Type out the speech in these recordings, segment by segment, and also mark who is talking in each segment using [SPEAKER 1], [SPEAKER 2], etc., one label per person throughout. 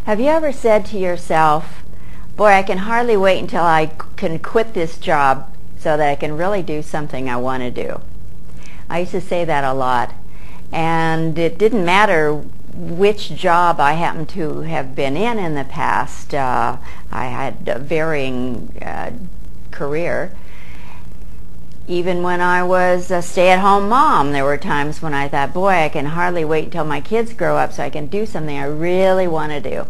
[SPEAKER 1] Have you ever said to yourself, boy, I can hardly wait until I can quit this job so that I can really do something I want to do? I used to say that a lot, and it didn't matter which job I happened to have been in the past. I had a varying career. Even when I was a stay-at-home mom, there were times when I thought, boy, I can hardly wait until my kids grow up so I can do something I really want to do.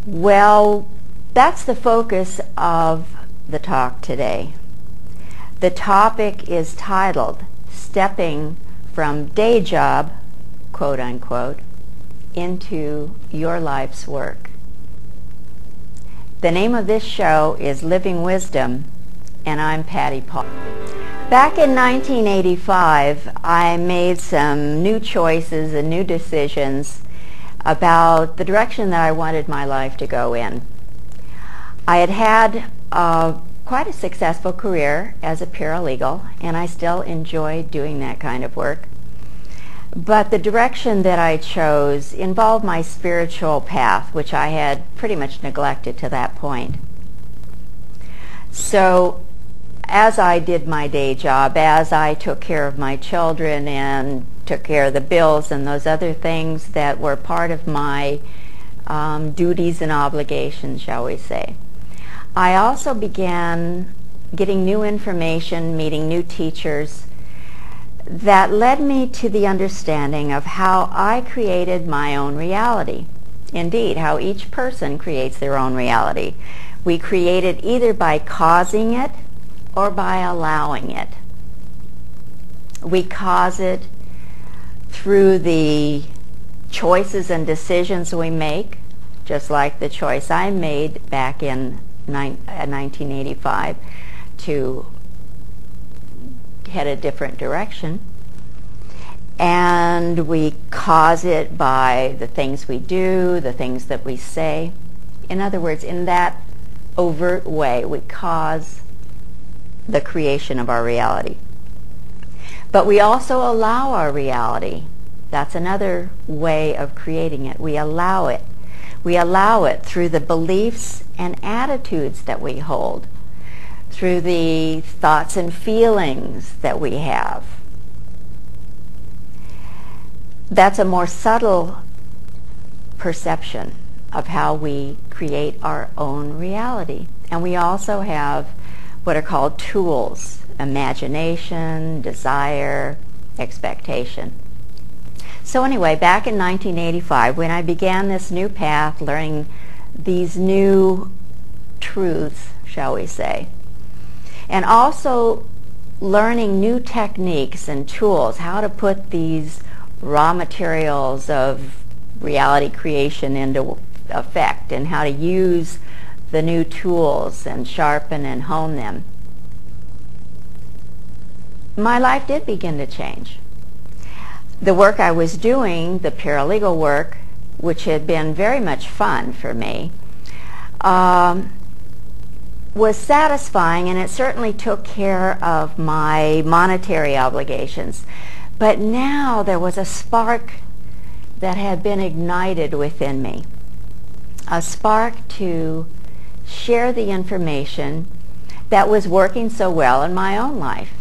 [SPEAKER 1] Well, that's the focus of the talk today. The topic is titled, Stepping from Day Job, quote unquote, into Your Life's Work. The name of this show is Living Wisdom, and I'm Patty Paul. Back in 1985, I made some new choices and new decisions about the direction that I wanted my life to go in. I had had quite a successful career as a paralegal, and I still enjoy doing that kind of work. But the direction that I chose involved my spiritual path, which I had pretty much neglected to that point. So as I did my day job, as I took care of my children and took care of the bills and those other things that were part of my duties and obligations, shall we say, I also began getting new information, meeting new teachers that led me to the understanding of how I created my own reality. Indeed, how each person creates their own reality. We create it either by causing it or by allowing it. We cause it through the choices and decisions we make, just like the choice I made back in 1985 to head a different direction. And we cause it by the things we do, the things that we say. In other words, in that overt way, we cause the creation of our reality. But we also allow our reality. That's another way of creating it. We allow it. We allow it through the beliefs and attitudes that we hold, through the thoughts and feelings that we have. That's a more subtle perception of how we create our own reality. And we also have what are called tools: imagination, desire, expectation. So anyway, back in 1985, when I began this new path, learning these new truths, shall we say, and also learning new techniques and tools, how to put these raw materials of reality creation into effect, and how to use the new tools and sharpen and hone them, my life did begin to change. The work I was doing, the paralegal work, which had been very much fun for me, was satisfying, and it certainly took care of my monetary obligations. But now there was a spark that had been ignited within me, a spark to share the information that was working so well in my own life,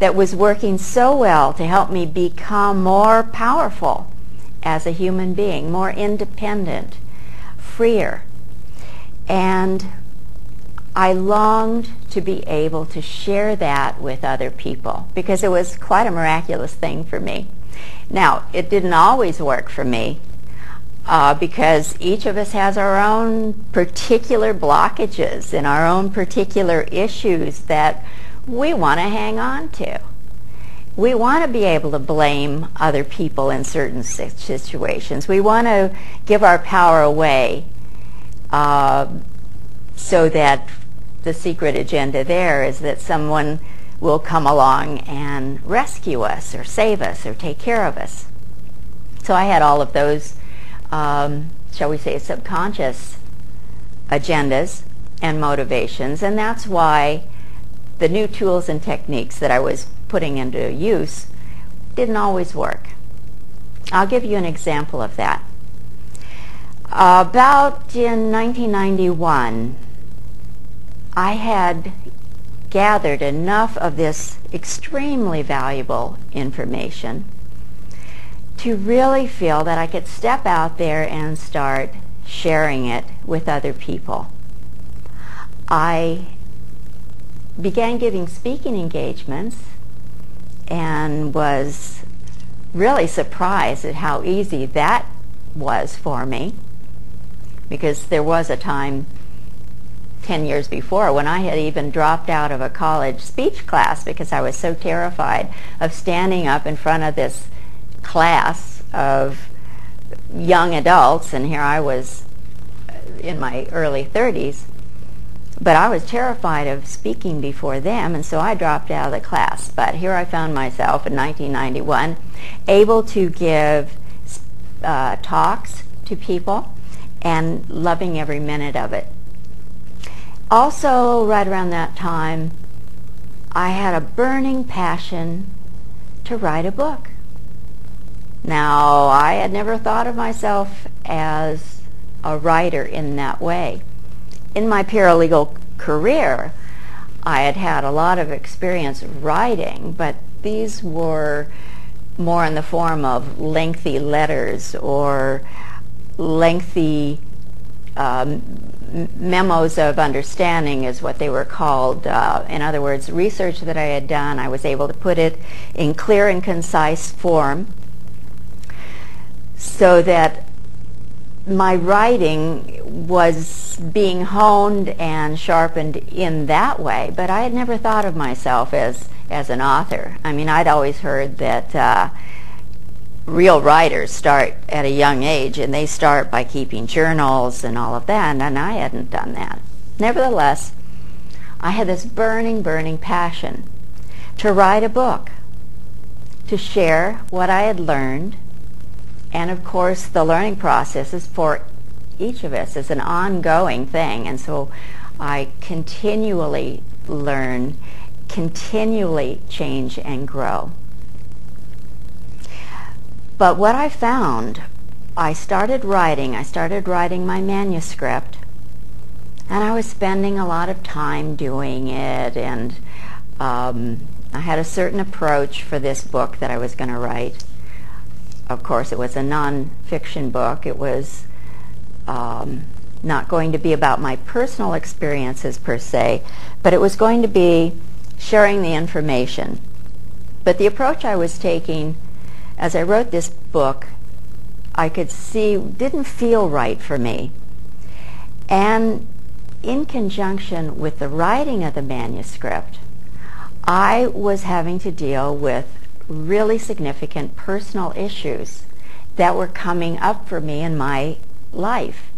[SPEAKER 1] that was working so well to help me become more powerful as a human being, more independent, freer. And I longed to be able to share that with other people, because it was quite a miraculous thing for me. Now, it didn't always work for me, because each of us has our own particular blockages and our own particular issues that we want to hang on to. We want to be able to blame other people in certain situations. We want to give our power away so that the secret agenda there is that someone will come along and rescue us or save us or take care of us. So I had all of those, shall we say, subconscious agendas and motivations, and that's why the new tools and techniques that I was putting into use didn't always work. I'll give you an example of that. About in 1991, I had gathered enough of this extremely valuable information to really feel that I could step out there and start sharing it with other people. I began giving speaking engagements and was really surprised at how easy that was for me, because there was a time 10 years before when I had even dropped out of a college speech class because I was so terrified of standing up in front of this class of young adults, and here I was in my early 30s, but I was terrified of speaking before them, and so I dropped out of the class. But here I found myself in 1991 able to give talks to people and loving every minute of it. Also, right around that time, I had a burning passion to write a book. Now, I had never thought of myself as a writer in that way. In my paralegal career, I had had a lot of experience writing, but these were more in the form of lengthy letters or lengthy memos of understanding is what they were called. In other words, research that I had done, I was able to put it in clear and concise form so that my writing was being honed and sharpened in that way. But I had never thought of myself as an author. I mean, I'd always heard that real writers start at a young age, and they start by keeping journals and all of that, and I hadn't done that. Nevertheless, I had this burning, burning passion to write a book, to share what I had learned, and of course the learning process is for each of us is an ongoing thing, and so I continually learn, continually change and grow. But what I found, I started writing my manuscript, and I was spending a lot of time doing it, and I had a certain approach for this book that I was going to write. Of course, it was a non-fiction book. It was not going to be about my personal experiences per se, but it was going to be sharing the information. But the approach I was taking as I wrote this book, I could see didn't feel right for me. And in conjunction with the writing of the manuscript, I was having to deal with really significant personal issues that were coming up for me in my life.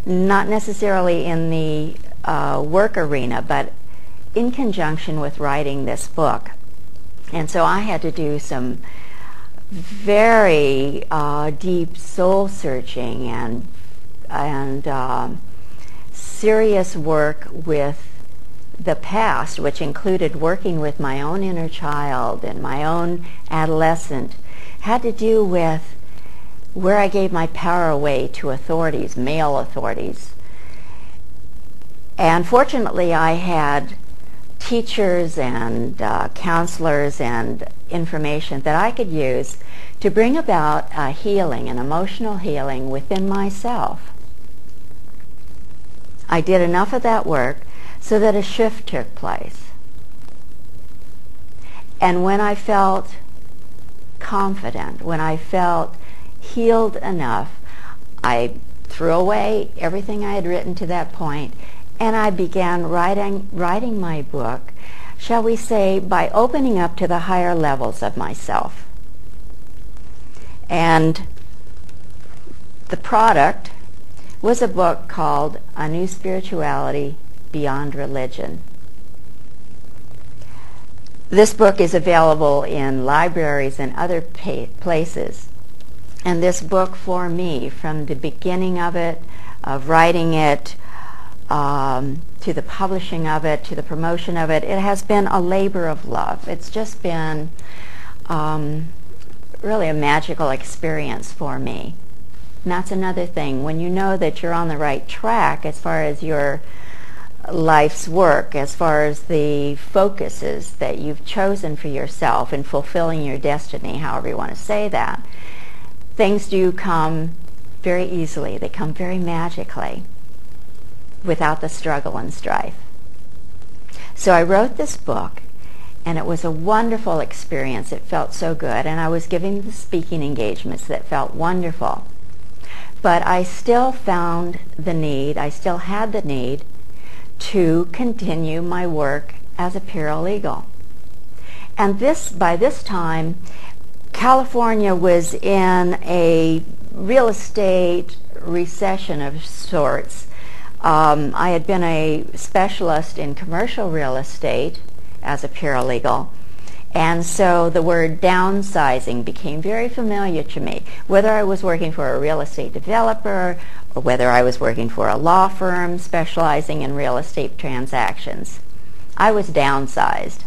[SPEAKER 1] Not necessarily in the work arena, but in conjunction with writing this book. And so I had to do some very deep soul searching and serious work with the past, which included working with my own inner child and my own adolescent. Had to do with where I gave my power away to authorities, male authorities. And fortunately, I had teachers and counselors and information that I could use to bring about a healing, an emotional healing within myself. I did enough of that work so that a shift took place. And when I felt confident, when I felt healed enough, I threw away everything I had written to that point, and I began writing my book, shall we say, by opening up to the higher levels of myself. And the product was a book called A New Spirituality Beyond Religion. This book is available in libraries and other places. And this book, for me, from the beginning of it, of writing it, to the publishing of it, to the promotion of it, it has been a labor of love. It's just been really a magical experience for me. And that's another thing. When you know that you're on the right track as far as your life's work, as far as the focuses that you've chosen for yourself in fulfilling your destiny, however you want to say that, things do come very easily. They come very magically without the struggle and strife. So I wrote this book, and it was a wonderful experience. It felt so good, and I was giving the speaking engagements that felt wonderful. But I still found the need, I still had the need to continue my work as a paralegal. And by this time, California was in a real estate recession of sorts. I had been a specialist in commercial real estate as a paralegal, and so the word downsizing became very familiar to me, whether I was working for a real estate developer or whether I was working for a law firm specializing in real estate transactions. I was downsized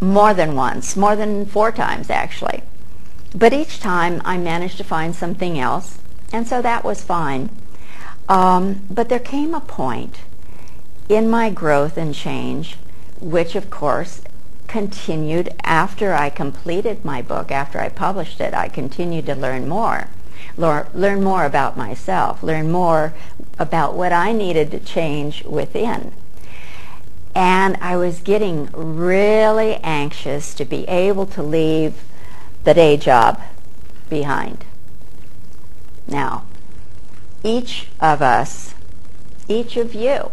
[SPEAKER 1] more than once, more than 4 times actually. But each time I managed to find something else, and so that was fine. But there came a point in my growth and change, which of course continued after I completed my book, after I published it. I continued to learn more about myself, learn more about what I needed to change within. And I was getting really anxious to be able to leave the day job behind. Now, each of us, each of you,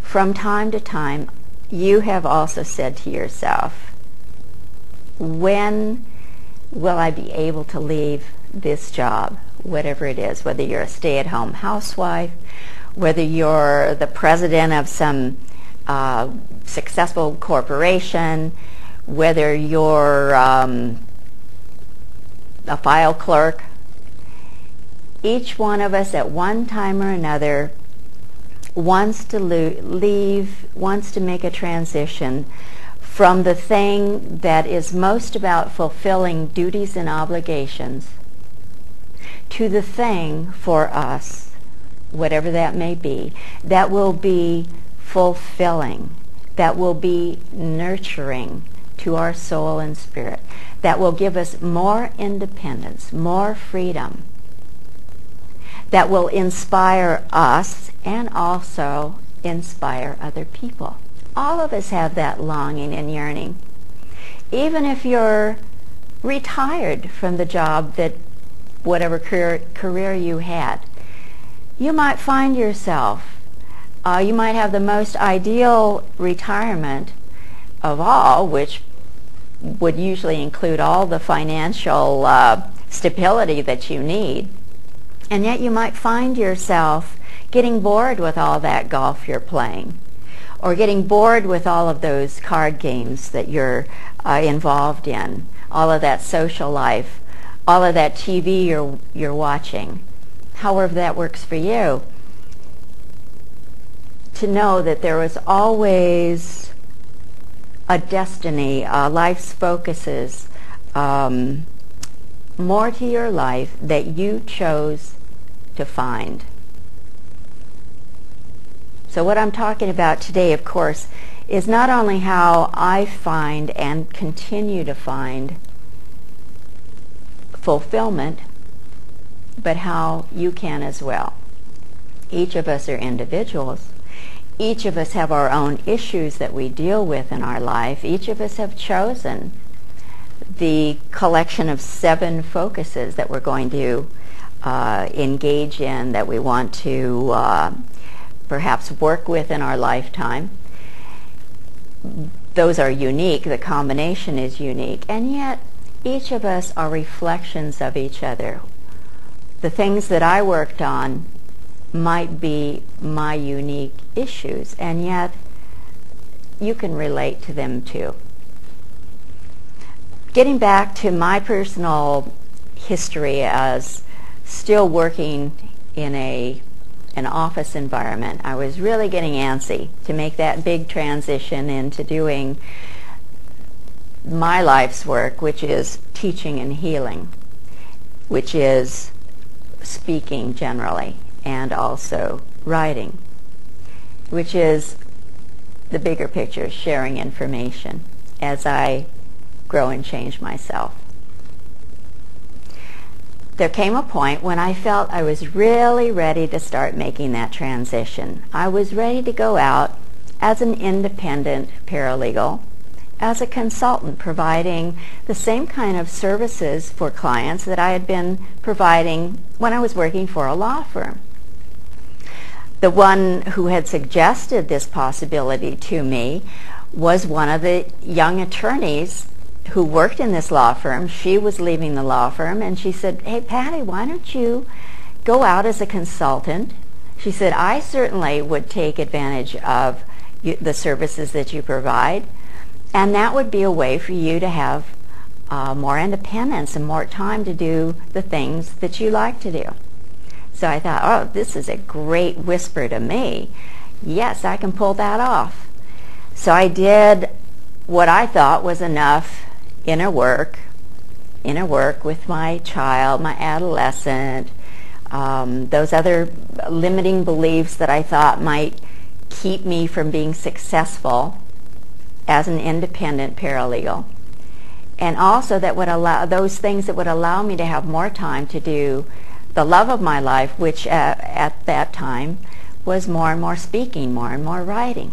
[SPEAKER 1] from time to time, you have also said to yourself, when will I be able to leave this job, whatever it is, whether you're a stay-at-home housewife, whether you're the president of some successful corporation, whether you're a file clerk. Each one of us at one time or another wants to leave, wants to make a transition from the thing that is most about fulfilling duties and obligations to the thing for us, whatever that may be, that will be fulfilling, that will be nurturing to our soul and spirit, that will give us more independence, more freedom, that will inspire us and also inspire other people. All of us have that longing and yearning. Even if you're retired from the job that whatever career you had, you might find yourself, you might have the most ideal retirement of all, which would usually include all the financial stability that you need. And yet you might find yourself getting bored with all that golf you're playing, or getting bored with all of those card games that you're involved in, all of that social life, all of that TV you're watching, however that works for you. To know that there was always a destiny, life's focuses, more to your life that you chose to find. So what I'm talking about today, of course, is not only how I find and continue to find fulfillment, but how you can as well. Each of us are individuals. Each of us have our own issues that we deal with in our life. Each of us have chosen the collection of 7 focuses that we're going to engage in, that we want to perhaps work with in our lifetime. Those are unique. The combination is unique. And yet, each of us are reflections of each other. The things that I worked on might be my unique issues, and yet you can relate to them too. Getting back to my personal history as still working in an office environment, I was really getting antsy to make that big transition into doing my life's work, which is teaching and healing, which is speaking generally and also writing, which is the bigger picture, sharing information as I grow and change myself. There came a point when I felt I was really ready to start making that transition. I was ready to go out as an independent paralegal, as a consultant, providing the same kind of services for clients that I had been providing when I was working for a law firm. The one who had suggested this possibility to me was one of the young attorneys who worked in this law firm. She was leaving the law firm, and she said, "Hey, Patty, why don't you go out as a consultant?" She said, "I certainly would take advantage of the services that you provide, and that would be a way for you to have more independence and more time to do the things that you like to do." So I thought, oh, this is a great whisper to me. Yes, I can pull that off. So I did what I thought was enough inner work with my child, my adolescent, those other limiting beliefs that I thought might keep me from being successful as an independent paralegal, and also that would allow those things that would allow me to have more time to do the love of my life, which at that time was more and more speaking, more and more writing.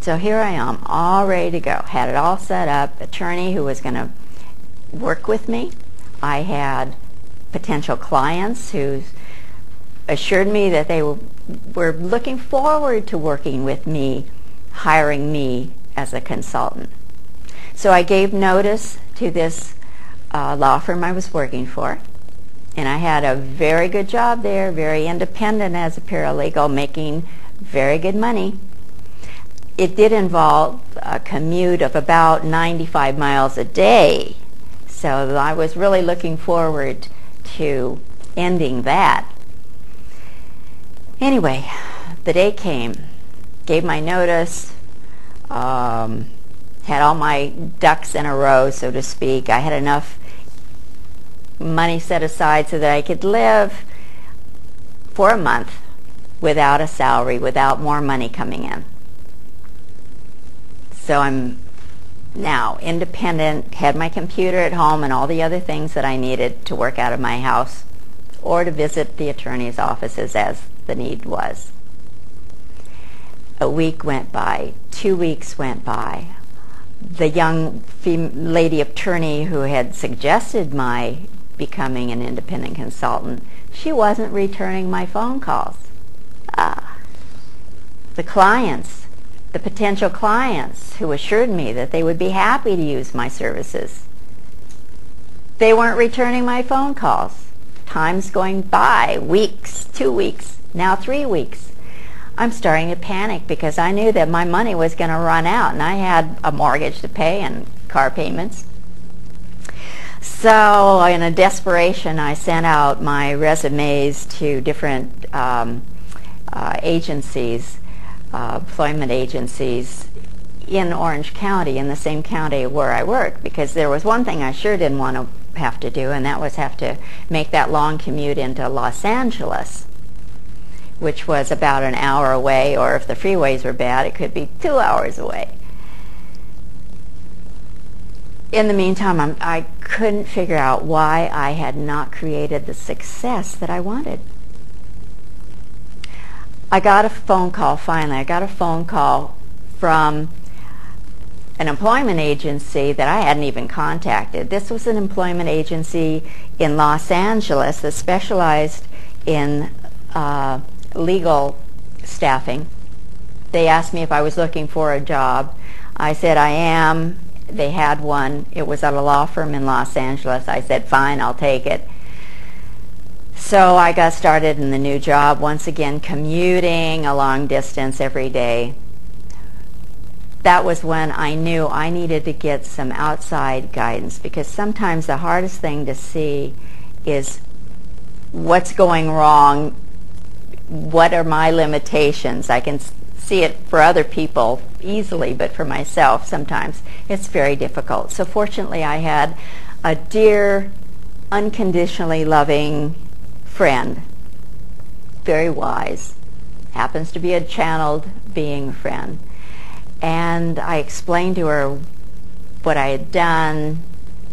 [SPEAKER 1] So here I am, all ready to go. Had it all set up, attorney who was going to work with me. I had potential clients who assured me that they were looking forward to working with me, hiring me as a consultant. So I gave notice to this law firm I was working for, and I had a very good job there, very independent as a paralegal, making very good money. It did involve a commute of about 95 miles a day, so I was really looking forward to ending that. Anyway, the day came, gave my notice, had all my ducks in a row, so to speak. I had enough money set aside so that I could live for a month without a salary, without more money coming in. So I'm now independent, had my computer at home and all the other things that I needed to work out of my house or to visit the attorney's offices as the need was. A week went by, 2 weeks went by. The young lady attorney who had suggested my becoming an independent consultant, she wasn't returning my phone calls. The clients, the potential clients who assured me that they would be happy to use my services, they weren't returning my phone calls. Time's going by, weeks, 2 weeks, now 3 weeks. I'm starting to panic because I knew that my money was going to run out, and I had a mortgage to pay and car payments. So in a desperation, I sent out my resumes to different agencies, employment agencies in Orange County, in the same county where I work, because there was one thing I sure didn't want to have to do, and that was have to make that long commute into Los Angeles, which was about an hour away, or if the freeways were bad, it could be 2 hours away. In the meantime, I couldn't figure out why I had not created the success that I wanted. I got a phone call finally. I got a phone call from an employment agency that I hadn't even contacted. This was an employment agency in Los Angeles that specialized in legal staffing. They asked me if I was looking for a job. I said I am. They had one. It was at a law firm in Los Angeles. I said, fine, I'll take it. So I got started in the new job, once again commuting a long distance every day. That was when I knew I needed to get some outside guidance, because sometimes the hardest thing to see is what's going wrong, what are my limitations. I can see it for other people easily, but for myself sometimes it's very difficult. So fortunately I had a dear, unconditionally loving friend, very wise, happens to be a channeled being friend. And I explained to her what I had done,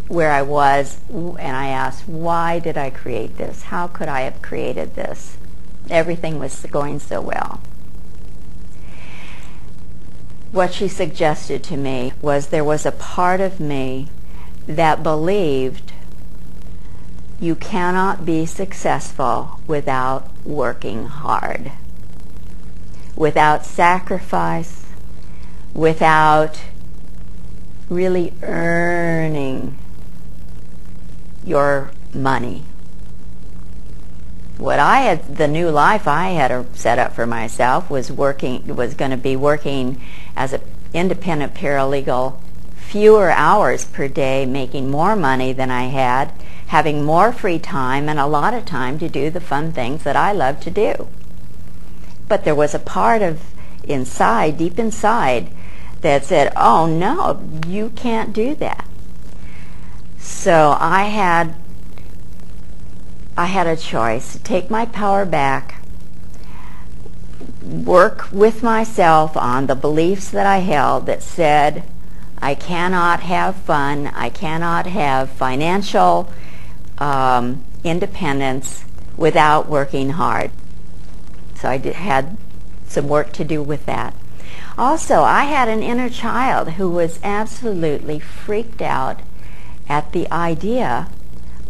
[SPEAKER 1] where I was, and I asked, why did I create this? How could I have created this? Everything was going so well. What she suggested to me was there was a part of me that believed you cannot be successful without working hard, without sacrifice, without really earning your money. The new life I had set up for myself was going to be working as an independent paralegal, fewer hours per day, making more money than I had, having more free time and a lot of time to do the fun things that I love to do. But there was a part of inside, deep inside, that said, oh no, you can't do that. So I had a choice to take my power back, work with myself on the beliefs that I held that said I cannot have fun, I cannot have financial independence without working hard. So I had some work to do with that. Also, I had an inner child who was absolutely freaked out at the idea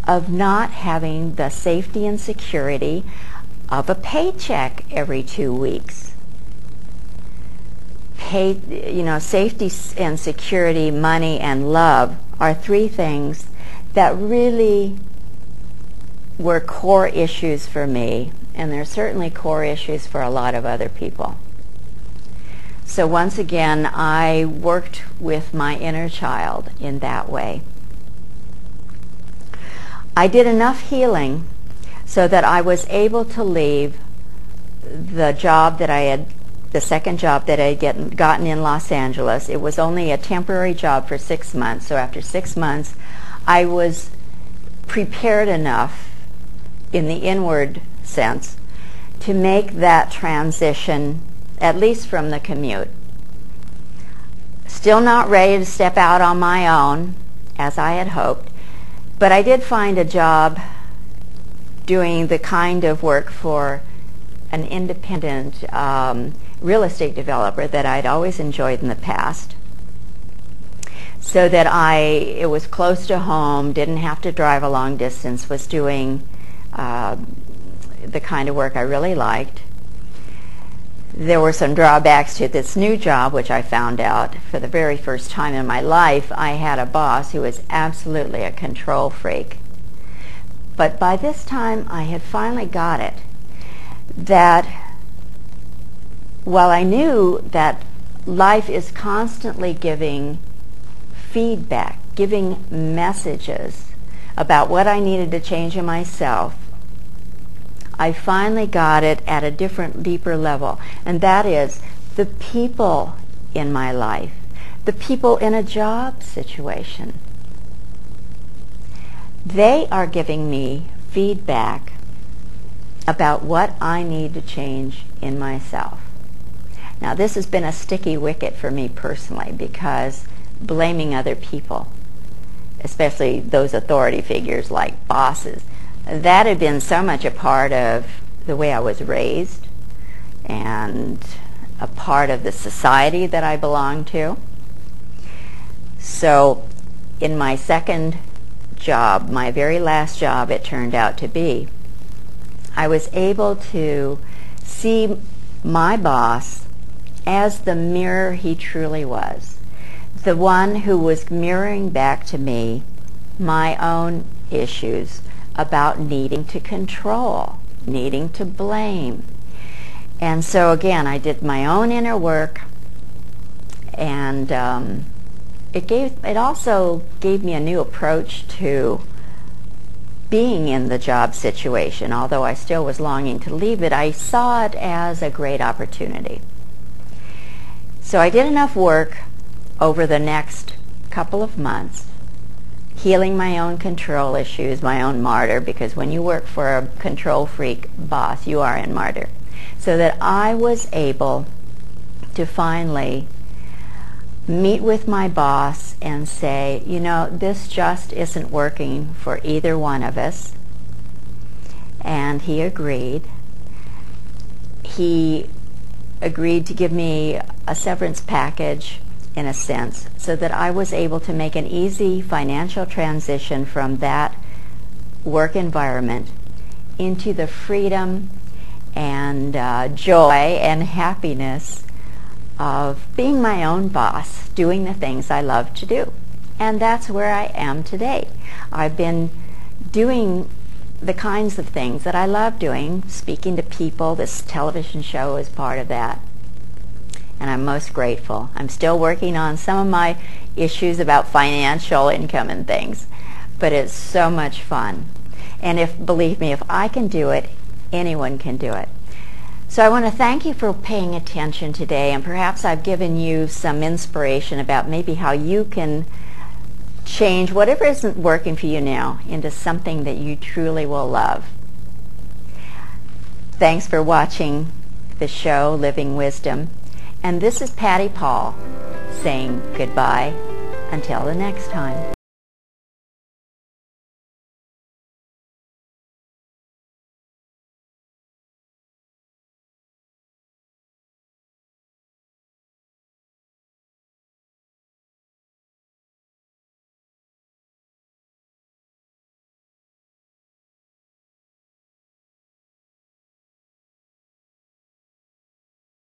[SPEAKER 1] of not having the safety and security of a paycheck every 2 weeks. Safety and security, money, and love are three things that really were core issues for me, and they're certainly core issues for a lot of other people. So once again, I worked with my inner child in that way. I did enough healing so that I was able to leave the job that the second job that I had gotten in Los Angeles. It was only a temporary job for 6 months. So after 6 months, I was prepared enough in the inward sense to make that transition, at least from the commute. Still not ready to step out on my own, as I had hoped, but I did find a job doing the kind of work for an independent real estate developer that I'd always enjoyed in the past, so that it was close to home, didn't have to drive a long distance, was doing the kind of work I really liked. There were some drawbacks to this new job, which I found out for the very first time in my life. I had a boss who was absolutely a control freak. But by this time, I had finally got it, that while I knew that life is constantly giving feedback, giving messages about what I needed to change in myself, I finally got it at a different, deeper level. And that is the people in my life, the people in a job situation. They are giving me feedback about what I need to change in myself. Now, this has been a sticky wicket for me personally, because blaming other people, especially those authority figures like bosses, that had been so much a part of the way I was raised and a part of the society that I belonged to. So in my second job, my very last job it turned out to be, I was able to see my boss as the mirror he truly was, the one who was mirroring back to me my own issues about needing to control, needing to blame. And so again, I did my own inner work, and it also gave me a new approach to being in the job situation. Although I still was longing to leave it, I saw it as a great opportunity. So I did enough work over the next couple of months healing my own control issues, my own martyr, because when you work for a control freak boss, you are in martyr, so that I was able to finally meet with my boss and say, you know, this just isn't working for either one of us. And he agreed. He agreed to give me a severance package, in a sense, so that I was able to make an easy financial transition from that work environment into the freedom and joy and happiness of being my own boss, doing the things I love to do. And that's where I am today. I've been doing the kinds of things that I love doing, speaking to people. This television show is part of that. And I'm most grateful. I'm still working on some of my issues about financial income and things, but it's so much fun. And believe me, if I can do it, anyone can do it. So I want to thank you for paying attention today, and perhaps I've given you some inspiration about maybe how you can change whatever isn't working for you now into something that you truly will love. Thanks for watching the show, Living Wisdom. And this is Patty Paul saying goodbye until the next time.